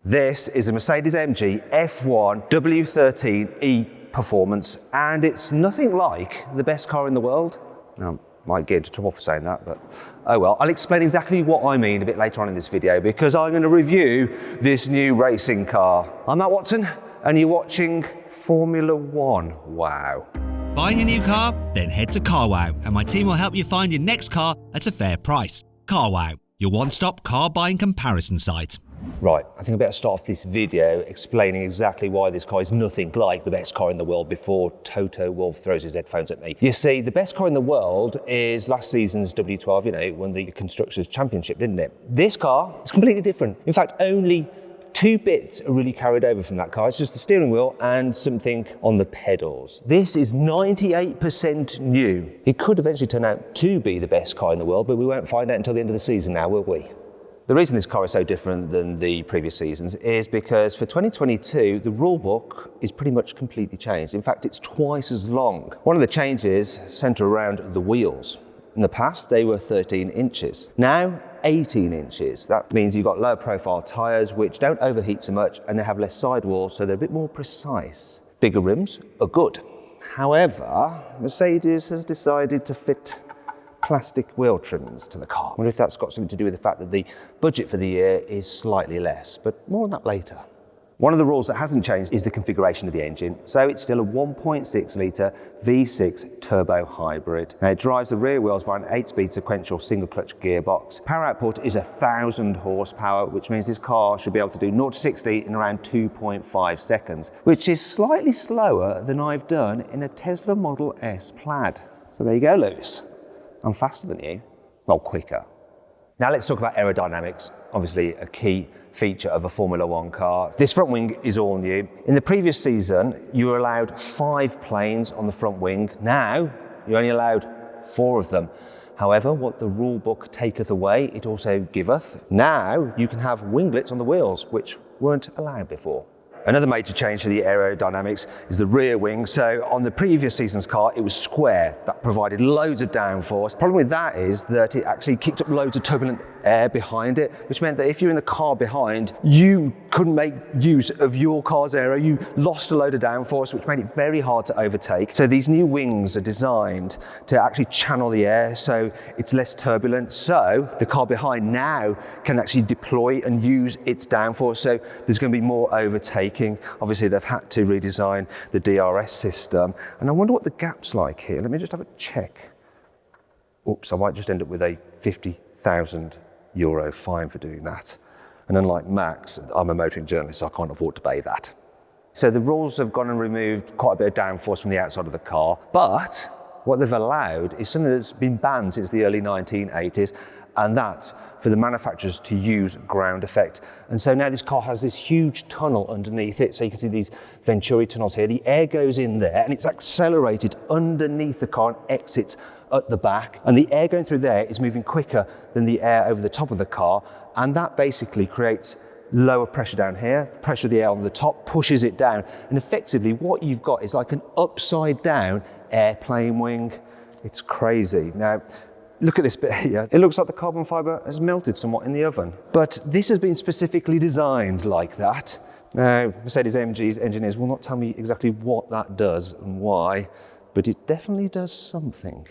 This is a Mercedes-AMG F1 W13E Performance, and it's nothing like the best car in the world. Now, I might get into trouble for saying that, but oh well. I'll explain exactly what I mean a bit later on in this video, because I'm going to review this new racing car. I'm Matt Watson, and you're watching Formula One. Wow. Buying a new car? Then head to Carwow, and my team will help you find your next car at a fair price. Carwow, your one-stop car buying comparison site. Right, I think I better start off this video explaining exactly why this car is nothing like the best car in the world before Toto Wolff throws his headphones at me. You see, the best car in the world is last season's W12, it won the Constructors' Championship, didn't it? This car is completely different. In fact, only two bits are really carried over from that car. It's just the steering wheel and something on the pedals. This is 98% new. It could eventually turn out to be the best car in the world, but we won't find out until the end of the season now, will we? The reason this car is so different than the previous seasons is because for 2022, the rule book is pretty much completely changed. In fact, it's twice as long. One of the changes centre around the wheels. In the past, they were 13 inches. Now, 18 inches. That means you've got lower profile tyres, which don't overheat so much, and they have less sidewalls, so they're a bit more precise. Bigger rims are good. However, Mercedes has decided to fit plastic wheel trims to the car. I wonder if that's got something to do with the fact that the budget for the year is slightly less, but more on that later. One of the rules that hasn't changed is the configuration of the engine. So it's still a 1.6 litre V6 turbo hybrid. Now it drives the rear wheels via an 8-speed sequential single clutch gearbox. Power output is 1,000 horsepower, which means this car should be able to do 0 to 60 in around 2.5 seconds, which is slightly slower than I've done in a Tesla Model S Plaid. So there you go, Lewis. I'm faster than you. Well, quicker. Now let's talk about aerodynamics, obviously a key feature of a Formula One car. This front wing is all new. In the previous season, you were allowed 5 planes on the front wing. Now, you're only allowed 4 of them. However, what the rule book taketh away, it also giveth. Now, you can have winglets on the wheels, which weren't allowed before. Another major change to the aerodynamics is the rear wing. So on the previous season's car, it was square. That provided loads of downforce. The problem with that is that it actually kicked up loads of turbulent air behind it, which meant that if you're in the car behind, you couldn't make use of your car's aero. You lost a load of downforce, which made it very hard to overtake. So these new wings are designed to actually channel the air so it's less turbulent. So the car behind now can actually deploy and use its downforce. So there's going to be more overtaking. Obviously, they've had to redesign the DRS system. And I wonder what the gap's like here. Let me just have a check. Oops, I might just end up with a €50,000 fine for doing that. And unlike Max, I'm a motoring journalist, so I can't afford to pay that. So the rules have gone and removed quite a bit of downforce from the outside of the car. But what they've allowed is something that's been banned since the early 1980s, and that's for the manufacturers to use ground effect. And so now this car has this huge tunnel underneath it. So you can see these Venturi tunnels here. The air goes in there and it's accelerated underneath the car and exits at the back. And the air going through there is moving quicker than the air over the top of the car. And that basically creates lower pressure down here. The pressure of the air on the top pushes it down. And effectively what you've got is like an upside down airplane wing. It's crazy. Now, look at this bit here. It looks like the carbon fibre has melted somewhat in the oven. But this has been specifically designed like that. Now, Mercedes-AMG's engineers will not tell me exactly what that does and why, but it definitely does something.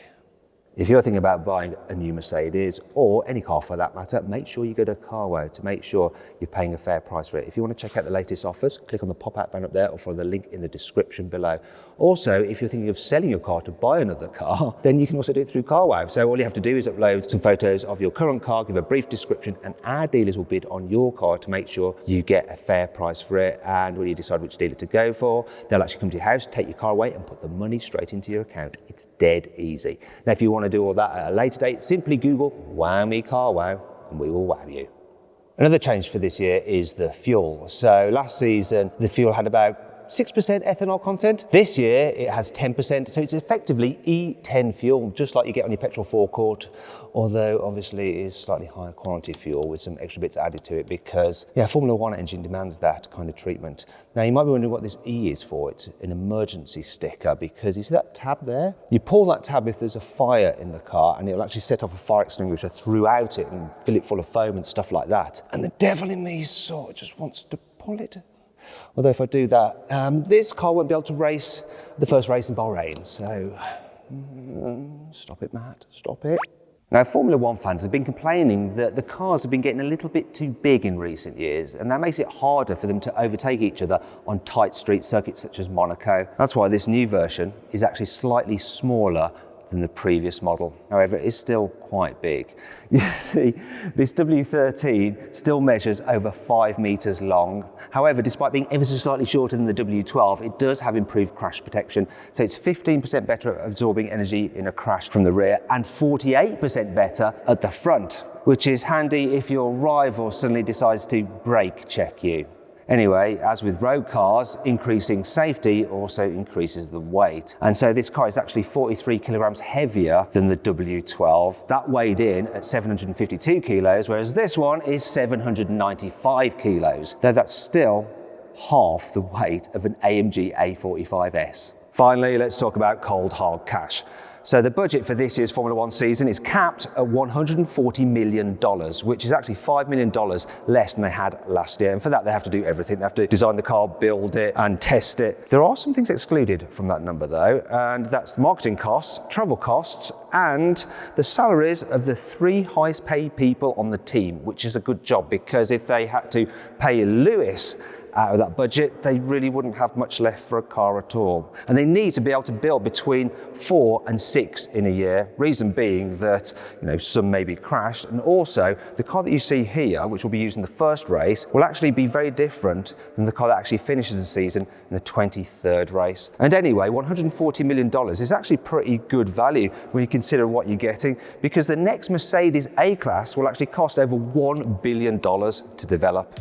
If you're thinking about buying a new Mercedes, or any car for that matter, make sure you go to Carwow to make sure you're paying a fair price for it. If you want to check out the latest offers, click on the pop-out banner up there or follow the link in the description below. Also, if you're thinking of selling your car to buy another car, then you can also do it through Carwow. So all you have to do is upload some photos of your current car, give a brief description, and our dealers will bid on your car to make sure you get a fair price for it. And when you decide which dealer to go for, they'll actually come to your house, take your car away, and put the money straight into your account. It's dead easy. Now, if you want to do all that at a later date, simply Google "Wow Me Carwow" and we will wow you. Another change for this year is the fuel. So last season, the fuel had about 6% ethanol content. This year it has 10%, so it's effectively E10 fuel, just like you get on your petrol forecourt, although obviously it is slightly higher quality fuel with some extra bits added to it because, yeah, Formula One engine demands that kind of treatment. Now you might be wondering what this E is for. It's an emergency sticker because you see that tab there? You pull that tab if there's a fire in the car and it'll actually set off a fire extinguisher throughout it and fill it full of foam and stuff like that. And the devil in me sort of just wants to pull it. Although if I do that, this car won't be able to race the first race in Bahrain. So stop it, Matt, stop it. Now, Formula One fans have been complaining that the cars have been getting a little bit too big in recent years, and that makes it harder for them to overtake each other on tight street circuits such as Monaco. That's why this new version is actually slightly smaller than the previous model. However, it is still quite big. You see, this W13 still measures over 5 meters long. However, despite being ever so slightly shorter than the W12, it does have improved crash protection. So it's 15% better at absorbing energy in a crash from the rear and 48% better at the front, which is handy if your rival suddenly decides to brake check you. Anyway, as with road cars, increasing safety also increases the weight. And so this car is actually 43 kilograms heavier than the W12. That weighed in at 752 kilos, whereas this one is 795 kilos, though that's still half the weight of an AMG A45S. Finally, let's talk about cold hard cash. So the budget for this year's Formula One season is capped at $140 million, which is actually $5 million less than they had last year. And for that, they have to do everything. They have to design the car, build it, and test it. There are some things excluded from that number though, and that's marketing costs, travel costs, and the salaries of the 3 highest paid people on the team, which is a good job because if they had to pay Lewis out of that budget, they really wouldn't have much left for a car at all. And they need to be able to build between 4 and 6 in a year, reason being that, some may be crashed, and also the car that you see here, which will be used in the first race, will actually be very different than the car that actually finishes the season in the 23rd race. And anyway, $140 million is actually pretty good value when you consider what you're getting, because the next Mercedes A-Class will actually cost over $1 billion to develop.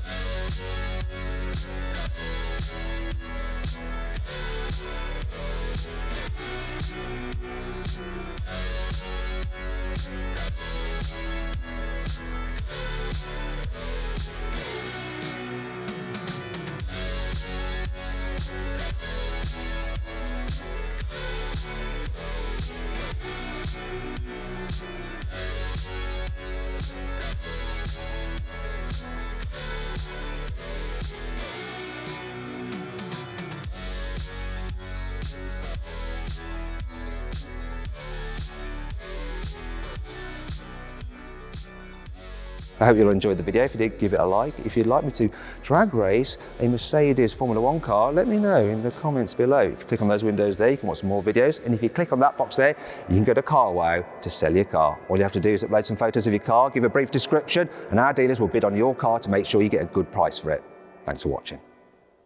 I hope you'll enjoy the video. If you did, give it a like. If you'd like me to drag race a Mercedes Formula One car, let me know in the comments below. If you click on those windows there, you can watch some more videos. And if you click on that box there, you can go to Carwow to sell your car. All you have to do is upload some photos of your car, give a brief description, and our dealers will bid on your car to make sure you get a good price for it. Thanks for watching.